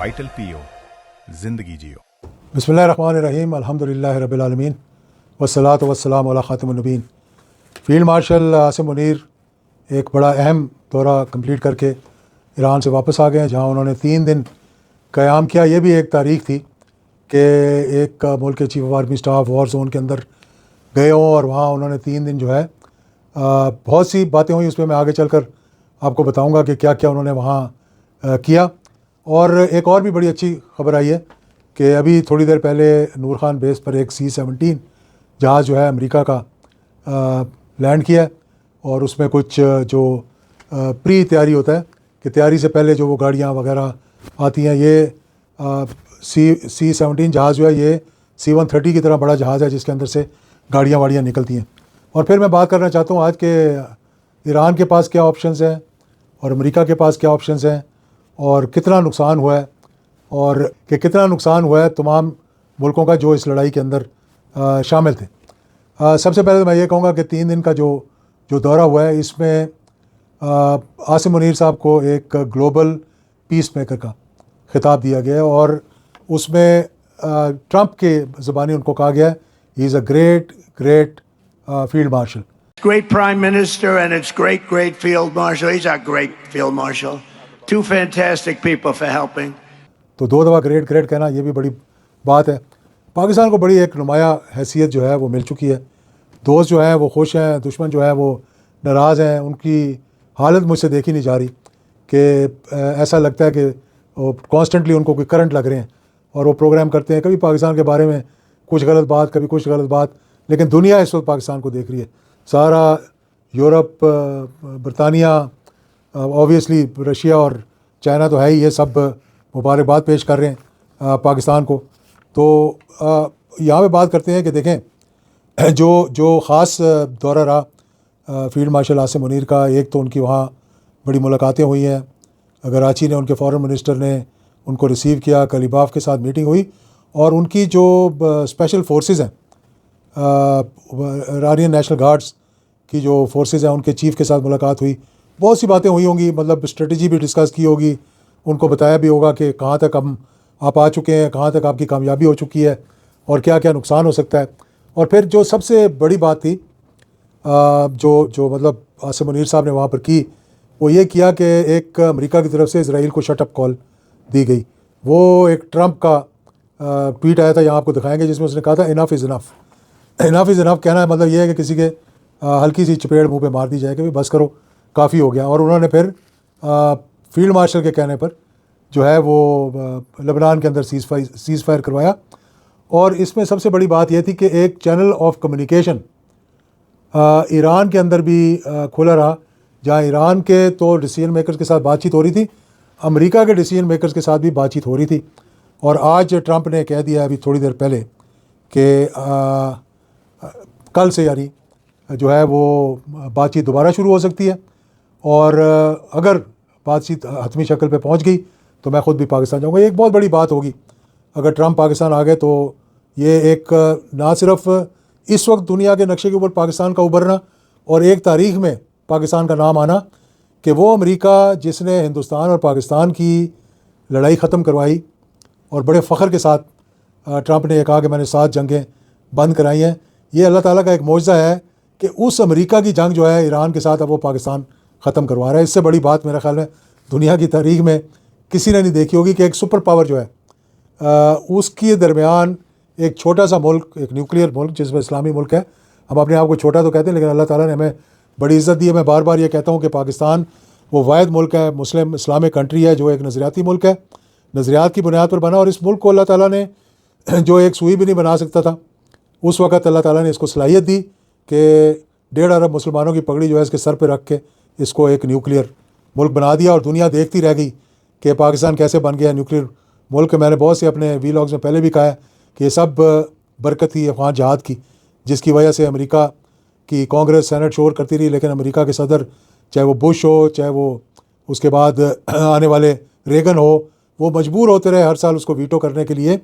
Vital PO, जिंदगी जियो। बिस्मिल्लाहिर्रहमानिर्रहीम, अल्हम्दुलिल्लाहि रब्बिल आलमीन, वस्सलातु वस्सलामु अला खातिमुन नबीन। फ़ील्ड मार्शल आसिम मुनीर एक बड़ा अहम दौरा कंप्लीट करके ईरान से वापस आ गए हैं, जहाँ उन्होंने 3 दिन क़याम किया। ये भी एक तारीख़ थी कि एक मुल्क के chief of army staff war zone के अंदर गए हों और वहाँ उन्होंने 3 दिन जो है बहुत सी बातें हुई। उसमें मैं आगे चलकर आपको बताऊँगा कि क्या क्या उन्होंने वहाँ किया। और एक और भी बड़ी अच्छी खबर आई है कि अभी थोड़ी देर पहले नूर खान बेस पर एक C-17 जहाज़ जो है अमेरिका का लैंड किया है, और उसमें कुछ जो प्री तैयारी होता है कि तैयारी से पहले जो वो गाड़ियाँ वगैरह आती हैं, ये C-17 जहाज़ जो है ये C-130 की तरह बड़ा जहाज़ है जिसके अंदर से गाड़ियाँ वाड़ियाँ निकलती हैं। और फिर मैं बात करना चाहता हूँ आज के ईरान के पास क्या ऑप्शंस हैं और अमेरिका के पास क्या ऑप्शंस हैं और कितना नुकसान हुआ है, और कि कितना नुकसान हुआ है तमाम मुल्कों का जो इस लड़ाई के अंदर शामिल थे। सबसे पहले तो मैं ये कहूँगा कि 3 दिन का जो दौरा हुआ है, इसमें आसिम मुनीर साहब को एक ग्लोबल पीस मेकर का ख़िताब दिया गया है, और उसमें ट्रंप के ज़बानी उनको कहा गया है he is a great field marshal. Great Prime Minister and it's great Field Marshal. He's our great Field Marshal. 2 fantastic people for helping. तो 2 दफ़ा ग्रेट कहना ये भी बड़ी बात है। पाकिस्तान को बड़ी एक नुमाया हैसियत जो है वो मिल चुकी है। दोस्त जो हैं वो खुश हैं, दुश्मन जो है वो नाराज़ हैं। उनकी हालत मुझसे देखी नहीं जा रही कि ऐसा लगता है कि वो कॉन्स्टेंटली उनको कोई करंट लग रहे हैं और वो प्रोग्राम करते हैं, कभी पाकिस्तान के बारे में कुछ गलत बात, कभी कुछ गलत बात। लेकिन दुनिया इस वक्त पाकिस्तान को देख रही है, सारा यूरोप, बरतानिया, ऑब्वियसली रशिया और चाइना तो है ही, ये सब मुबारकबाद पेश कर रहे हैं पाकिस्तान को। तो यहाँ पे बात करते हैं कि देखें जो ख़ास दौरा रहा फील्ड मार्शल आसिम मुनीर का, एक तो उनकी वहाँ बड़ी मुलाकातें हुई हैं। कराची ने उनके फॉरेन मिनिस्टर ने उनको रिसीव किया, कलीबाफ के साथ मीटिंग हुई, और उनकी जो स्पेशल फोर्सेस हैं, इरानियन नेशनल गार्ड्स की जो फोर्सेस हैं, उनके चीफ़ के साथ मुलाकात हुई। बहुत सी बातें हुई होंगी, मतलब स्ट्रेटजी भी डिस्कस की होगी, उनको बताया भी होगा कि कहाँ तक आप आ चुके हैं, कहाँ तक आपकी कामयाबी हो चुकी है और क्या क्या नुकसान हो सकता है। और फिर जो सबसे बड़ी बात थी जो मतलब आसिम मुनीर साहब ने वहाँ पर की, वो ये किया कि एक अमेरिका की तरफ से इजराइल को शट अप कॉल दी गई। वो एक ट्रंप का ट्वीट आया था, यहाँ आपको दिखाएंगे, जिसमें उसने कहा था enough is enough. Enough is enough कहना है मतलब ये है कि किसी के हल्की सी चपेड़ मुँह पे मार दी जाए कि भाई बस करो, काफ़ी हो गया। और उन्होंने फिर फील्ड मार्शल के कहने पर जो है वो लेबनान के अंदर सीज़ फायर करवाया। और इसमें सबसे बड़ी बात यह थी कि एक चैनल ऑफ कम्युनिकेशन ईरान के अंदर भी खुला रहा, जहाँ ईरान के तो डिसीजन मेकर्स के साथ बातचीत हो रही थी, अमेरिका के डिसीजन मेकर्स के साथ भी बातचीत हो रही थी। और आज ट्रंप ने कह दिया अभी थोड़ी देर पहले कि कल से यानी जो है वो बातचीत दोबारा शुरू हो सकती है, और अगर बातचीत हतमी शक्ल पे पहुंच गई तो मैं ख़ुद भी पाकिस्तान जाऊंगा। एक बहुत बड़ी बात होगी अगर ट्रंप पाकिस्तान आ गए, तो ये एक ना सिर्फ इस वक्त दुनिया के नक्शे के ऊपर पाकिस्तान का उभरना और एक तारीख़ में पाकिस्तान का नाम आना कि वो अमेरिका जिसने हिंदुस्तान और पाकिस्तान की लड़ाई ख़त्म करवाई, और बड़े फ़ख्र के साथ ट्रंप ने कहा कि मैंने 7 जंगें बंद कराई हैं। ये अल्लाह ताला का एक मौजज़ा है कि उस अमेरिका की जंग जो है ईरान के साथ, अब वो पाकिस्तान ख़त्म करवा रहा है। इससे बड़ी बात मेरे ख़्याल में दुनिया की तारीख़ में किसी ने नहीं देखी होगी कि एक सुपर पावर जो है उसके दरमियान एक छोटा सा मुल्क, एक न्यूक्लियर मुल्क जिसमें इस्लामी मुल्क है, हम अपने आप को छोटा तो कहते हैं लेकिन अल्लाह ताला ने हमें बड़ी इज़्ज़त दी है। मैं बार बार ये कहता हूँ कि पाकिस्तान वो वाहिद मुल्क है, मुस्लिम इस्लामिक कंट्री है, जो एक नज़रियाती मुल्क है, नज़रियात की बुनियाद पर बना। और इस मुल्क को अल्लाह ताला ने जो एक सुई भी नहीं बना सकता था, उस वक़्त अल्लाह ताला ने इसको सलाहियत दी कि 1.5 अरब मुसलमानों की पगड़ी जो है इसके सर पे रख के इसको एक न्यूक्लियर मुल्क बना दिया, और दुनिया देखती रह गई कि पाकिस्तान कैसे बन गया न्यूक्लियर मुल्क। मैंने बहुत से अपने वीलॉग्स में पहले भी कहा है कि ये सब बरकत थी अफ़गान जहाद की, जिसकी वजह से अमेरिका की कांग्रेस सेनेट शोर करती रही, लेकिन अमेरिका के सदर, चाहे वो बुश हो, चाहे वो उसके बाद आने वाले रेगन हो, वो मजबूर होते रहे हर साल उसको वीटो करने के लिए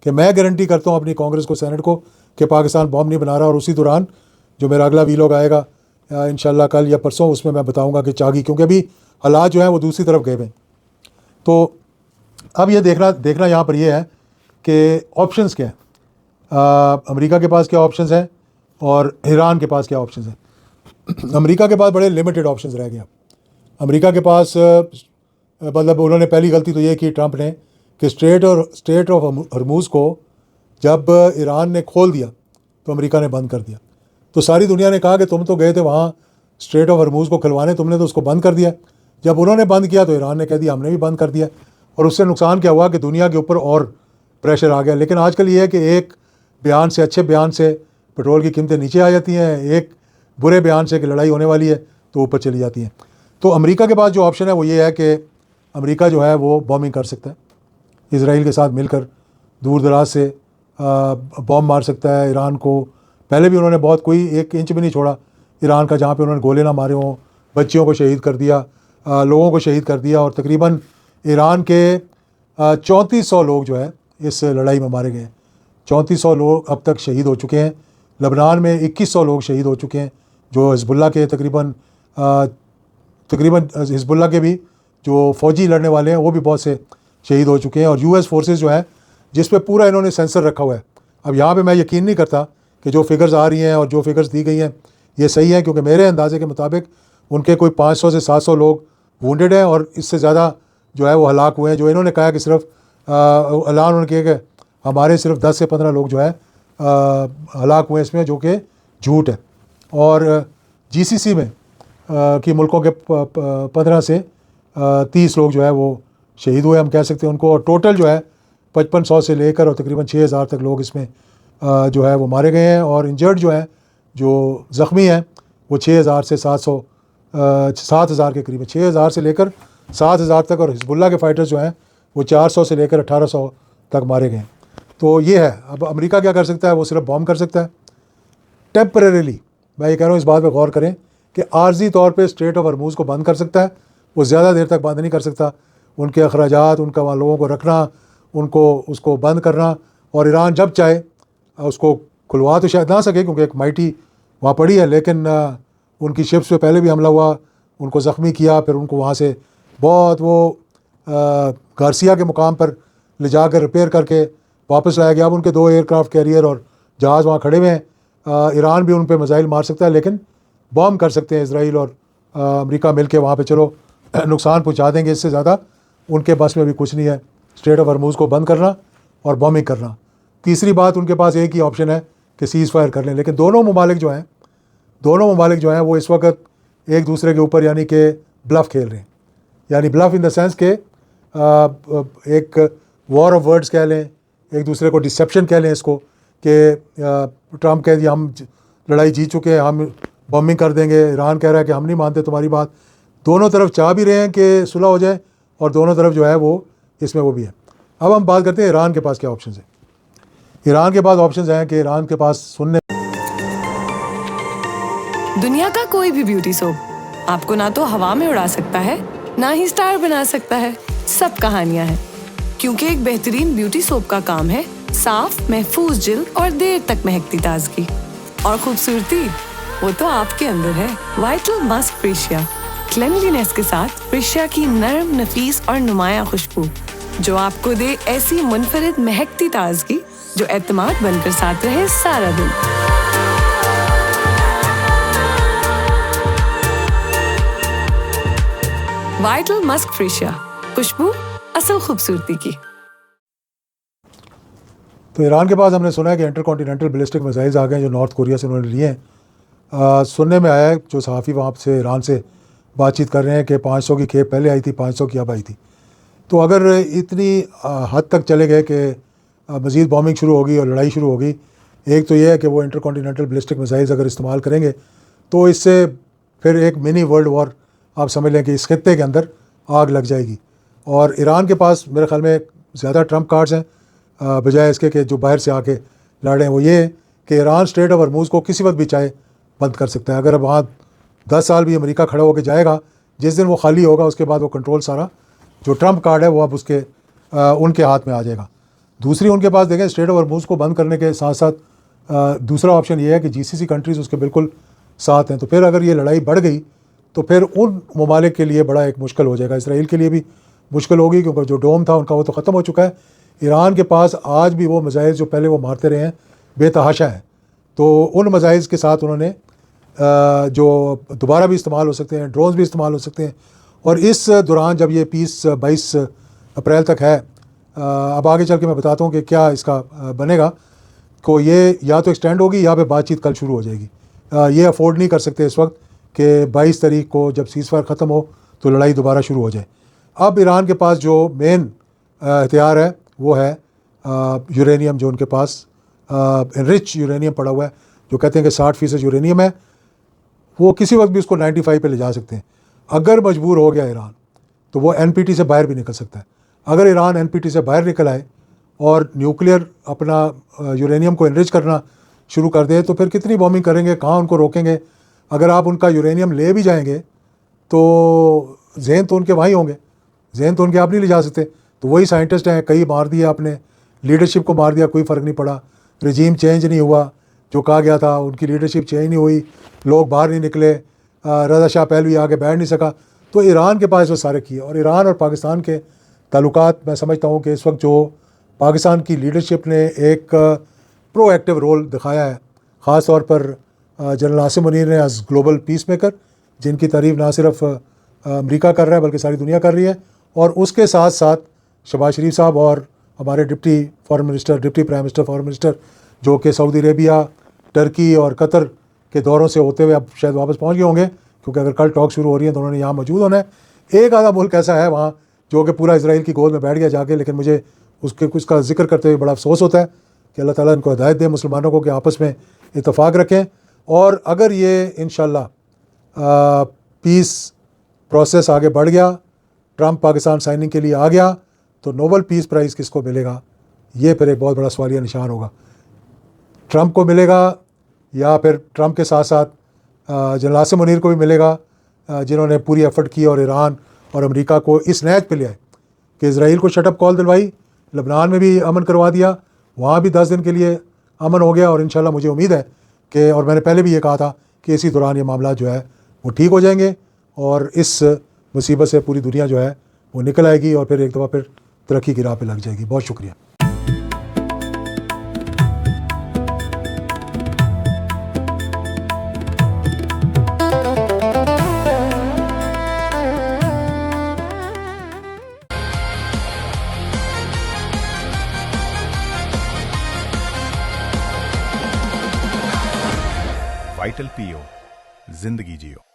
कि मैं गारंटी करता हूँ अपनी कांग्रेस को, सेनेट को, कि पाकिस्तान बॉम्ब नहीं बना रहा। और उसी दौरान जो मेरा अगला वीलॉग आएगा इंशाल्लाह कल या परसों, उसमें मैं बताऊँगा कि चागी, क्योंकि अभी हालात जो हैं वो दूसरी तरफ गए हुए हैं। तो अब ये देखना यहाँ पर ये है कि ऑप्शंस क्या हैं, अमेरिका के पास क्या ऑप्शंस हैं और ईरान के पास क्या ऑप्शंस हैं। अमेरिका के पास बड़े लिमिटेड ऑप्शंस रह गए। अमेरिका के पास मतलब उन्होंने पहली गलती तो ये की ट्रंप ने कि स्ट्रेट ऑफ हरमूज़ को जब ईरान ने खोल दिया तो अमेरिका ने बंद कर दिया। तो सारी दुनिया ने कहा कि तुम तो गए थे वहाँ स्ट्रेट ऑफ हरमूज़ को खुलवाने, तुमने तो उसको बंद कर दिया। जब उन्होंने बंद किया तो ईरान ने कह दिया हमने भी बंद कर दिया, और उससे नुकसान क्या हुआ कि दुनिया के ऊपर और प्रेशर आ गया। लेकिन आजकल ये है कि एक बयान से, अच्छे बयान से पेट्रोल की कीमतें नीचे आ जाती हैं, एक बुरे बयान से कि लड़ाई होने वाली है तो ऊपर चली जाती हैं। तो अमेरिका के पास जो ऑप्शन है वो ये है कि अमेरिका जो है वो बॉम्बिंग कर सकता है, इसराइल के साथ मिलकर दूर दराज से बॉम्ब मार सकता है ईरान को। पहले भी उन्होंने बहुत, कोई 1 इंच भी नहीं छोड़ा ईरान का जहाँ पे उन्होंने गोले ना मारे हों, बच्चियों को शहीद कर दिया, लोगों को शहीद कर दिया, और तकरीबन ईरान के 3400 लोग जो है इस लड़ाई में मारे गए। 3400 लोग अब तक शहीद हो चुके हैं। लबनान में 2100 लोग शहीद हो चुके हैं, जो हिजबुल्लाह के तकरीबन हिजबुल्लाह के भी जो फ़ौजी लड़ने वाले हैं वो भी बहुत से शहीद हो चुके हैं। और यूएस फोर्सेस जो है जिस पे पूरा इन्होंने सेंसर रखा हुआ है। अब यहाँ पे मैं यकीन नहीं करता कि जो फिगर्स आ रही हैं और जो फिगर्स दी गई हैं ये सही है, क्योंकि मेरे अंदाजे के मुताबिक उनके कोई 500 से 700 लोग वुंडेड हैं और इससे ज़्यादा जो है वो हलाक हुए हैं। जो इन्होंने कहा कि सिर्फ ऐलान उन्होंने किया कि हमारे सिर्फ 10 से 15 लोग जो है हलाक हुए इसमें, जो कि झूठ है। और जीसीसी में कि मुल्कों के 15 से 30 लोग जो है वो शहीद हुए, हम कह सकते हैं उनको। और टोटल जो है 5500 से लेकर और तकरीबन 6000 तक लोग इसमें जो है वो मारे गए हैं। और इंजर्ड जो है, जो ज़ख्मी हैं, वो 6000 से 7000 के करीब है, 6000 से लेकर 7000 तक। और हिजबुल्लाह के फ़ाइटर्स जो हैं वो 400 से लेकर 1800 तक मारे गए हैं। तो ये है। अब अमेरिका क्या कर सकता है, वो सिर्फ बॉम्ब कर सकता है टेम्परेरीली। मैं ये कह रहा हूँ इस बात पर गौर करें कि आर्जी तौर पे स्ट्रेट ऑफ हरमूज़ को बंद कर सकता है, वो ज़्यादा देर तक बंद नहीं कर सकता। उनके अखराजात, उनका वहाँ लोगों को रखना, उसको बंद करना, और ईरान जब चाहे उसको खुलवा तो शायद ना सके क्योंकि एक माइटी वहाँ पड़ी है, लेकिन उनकी शिप्स पे पहले भी हमला हुआ, उनको ज़ख्मी किया, फिर उनको वहाँ से बहुत वो गार्सिया के मुकाम पर ले जाकर रिपेयर करके वापस लाया गया। अब उनके 2 एयरक्राफ्ट कैरियर और जहाज़ वहाँ खड़े हुए हैं। ईरान भी उन पर मिसाइल मार सकता है, लेकिन बॉम्ब कर सकते हैं इसराइल और अमेरिका मिल के वहाँ पर। चलो नुकसान पहुँचा देंगे, इससे ज़्यादा उनके बस में भी कुछ नहीं है स्ट्रेट ऑफ हरमूज़ को बंद करना और बॉम्बिंग करना। तीसरी बात, उनके पास एक ही ऑप्शन है कि सीज़ फायर कर लें। लेकिन दोनों ममालिक जो हैं वो इस वक्त एक दूसरे के ऊपर यानी कि ब्लफ खेल रहे हैं। यानी ब्लफ इन द सेंस के एक वॉर ऑफ वर्ड्स कह लें, एक दूसरे को डिसेप्शन कह लें इसको, कि ट्रंप कह दिया हम लड़ाई जीत चुके हैं, हम बॉम्बिंग कर देंगे। ईरान कह रहा है कि हम नहीं मानते तुम्हारी बात। दोनों तरफ चाह भी रहे हैं कि सुलह हो जाए, और दोनों तरफ जो है वो इसमें वो भी है। अब हम बात करते हैं ईरान के पास क्या ऑप्शन है। ईरान के पास ऑप्शंस हैं कि ईरान के पास सुनने दुनिया का कोई भी ब्यूटी सोप आपको ना तो हवा में उड़ा सकता है, ना ही स्टार बना सकता है। सब कहानियां हैं, क्योंकि एक बेहतरीन ब्यूटी सोप का काम है साफ महफूज जिल्द और देर तक महकती ताजगी। और खूबसूरती वो तो आपके अंदर है। वाइटल मस्क फ्रेशिया, क्लेanलीनेस के साथ फ्रेशिया की नरम, नफीस और नुमाया खुशबू, जो आपको दे ऐसी मुनफरिद महकती ताजगी जो एतमाद बनकर साथ रहे सारा दिन। वाइटल मस्क फ्रेशिया, खुशबू असल खूबसूरती की। तो ईरान के पास हमने सुना है कि इंटरकॉन्टिनेंटल बैलिस्टिक मिसाइल्स आ गए जो नॉर्थ कोरिया से उन्होंने लिए हैं। सुनने में आया है, जो सहाफ़ी वहाँ से ईरान से बातचीत कर रहे हैं कि 500 की खेप पहले आई थी, 500 की अब आई थी। तो अगर इतनी हद तक चले गए कि मज़ीद बॉम्बिंग शुरू होगी और लड़ाई शुरू होगी, एक तो ये है कि वो इंटरकॉन्टिनेंटल बैलिस्टिक मिसाइल्स अगर इस्तेमाल करेंगे तो इससे फिर एक मिनी वर्ल्ड वॉर आप समझ लें कि इस खित्ते के अंदर आग लग जाएगी। और ईरान के पास मेरे ख्याल में ज़्यादा ट्रम्प कार्ड्स हैं बजाय इसके कि जो बाहर से आके लड़ रहे हैं। वो ये कि ईरान स्ट्रेट ऑफ हरमूज़ को किसी वक्त भी चाहे बंद कर सकता है। अगर वहाँ 10 साल भी अमेरिका खड़ा होकर जाएगा, जिस दिन वो खाली होगा उसके बाद वो कंट्रोल सारा जो ट्रम्प कार्ड है वो अब उसके उनके हाथ में आ जाएगा। दूसरी उनके पास देखें, स्ट्रेट ऑफ हरमूज़ को बंद करने के साथ साथ दूसरा ऑप्शन ये है कि जीसीसी कंट्रीज़ उसके बिल्कुल साथ हैं। तो फिर अगर ये लड़ाई बढ़ गई तो फिर उन ममालिक के लिए बड़ा एक मुश्किल हो जाएगा, इसराइल के लिए भी मुश्किल होगी, क्योंकि जो डोम था उनका वो तो ख़त्म हो चुका है। ईरान के पास आज भी वो मिसाइल जो पहले वो मारते रहे हैं बेतहाशा हैं, तो उन मिसाइल के साथ उन्होंने जो दोबारा भी इस्तेमाल हो सकते हैं, ड्रोन्स भी इस्तेमाल हो सकते हैं। और इस दौरान जब ये पीस 22 अप्रैल तक है, अब आगे चल के मैं बताता हूँ कि क्या इसका बनेगा, को ये या तो एक्सटेंड होगी या फिर बातचीत कल शुरू हो जाएगी। ये अफोर्ड नहीं कर सकते इस वक्त कि 22 तारीख को जब सीज़फायर ख़त्म हो तो लड़ाई दोबारा शुरू हो जाए। अब ईरान के पास जो मेन हथियार है वो है यूरेनियम, जो उनके पास रिच यूरेनियम पड़ा हुआ है, जो कहते हैं कि 60% यूरेनियम है। वो किसी वक्त भी उसको 95 पे ले जा सकते हैं। अगर मजबूर हो गया ईरान तो वो NPT से बाहर भी निकल सकता है। अगर ईरान NPT से बाहर निकल आए और न्यूक्लियर अपना यूरेनियम को इनरिच करना शुरू कर दे तो फिर कितनी बॉम्बिंग करेंगे, कहाँ उनको रोकेंगे। अगर आप उनका यूरेनियम ले भी जाएंगे तो जहन तो उनके वहीं होंगे, जहन तो उनके आप नहीं ले जा सकते। तो वही साइंटिस्ट हैं, कई मार दिया आपने, लीडरशिप को मार दिया, कोई फ़र्क नहीं पड़ा, रजीम चेंज नहीं हुआ, जो कहा गया था उनकी लीडरशिप चेंज नहीं हुई, लोग बाहर नहीं निकले, रज़ा शाह पहलवी आगे बैठ नहीं सका। तो ईरान के पास वो सारे किए। और ईरान और पाकिस्तान के ताल्लुकात, मैं समझता हूँ कि इस वक्त जो पाकिस्तान की लीडरशिप ने एक प्रोएक्टिव रोल दिखाया है, ख़ास तौर पर जनरल आसिम मुनीर ने एज ग्लोबल पीस मेकर, जिनकी तारीफ़ ना सिर्फ अमेरिका कर रहा है बल्कि सारी दुनिया कर रही है। और उसके साथ साथ शहबाज शरीफ साहब और हमारे deputy prime minister foreign minister, जो कि सऊदी अरेबिया, टर्की और कतर के दौरों से होते हुए अब शायद वापस पहुंच गए होंगे, क्योंकि अगर कल टॉक शुरू हो रही है तो उन्होंने यहाँ मौजूद होना है। एक आधा मुल्क ऐसा है वहाँ जो कि पूरा इसराइल की गोद में बैठ गया जाके, लेकिन मुझे उसका जिक्र करते हुए बड़ा अफसोस होता है कि अल्लाह ताला इनको हिदायत दे मुसलमानों को कि आपस में इत्तफाक रखें। और अगर ये इंशाल्लाह पीस प्रोसेस आगे बढ़ गया, ट्रंप पाकिस्तान साइनिंग के लिए आ गया, तो नोबल पीस प्राइज़ किसको मिलेगा, ये फिर एक बहुत बड़ा सवालिया निशान होगा। ट्रंप को मिलेगा या फिर ट्रंप के साथ साथ जनरल आसिम मुनीर को भी मिलेगा, जिन्होंने पूरी एफर्ट की और ईरान और अमेरिका को इस नहज पे ले आए कि इजराइल को शटअप कॉल दिलवाई, लबनान में भी अमन करवा दिया, वहाँ भी 10 दिन के लिए अमन हो गया। और इंशाल्लाह मुझे उम्मीद है कि, और मैंने पहले भी ये कहा था कि इसी दौरान ये मामला जो है वो ठीक हो जाएंगे और इस मुसीबत से पूरी दुनिया जो है वो निकल आएगी और फिर एक दफ़ा फिर तरक्की की राह पे लग जाएगी। बहुत शुक्रिया। वाइटल पीओ, जिंदगी जियो।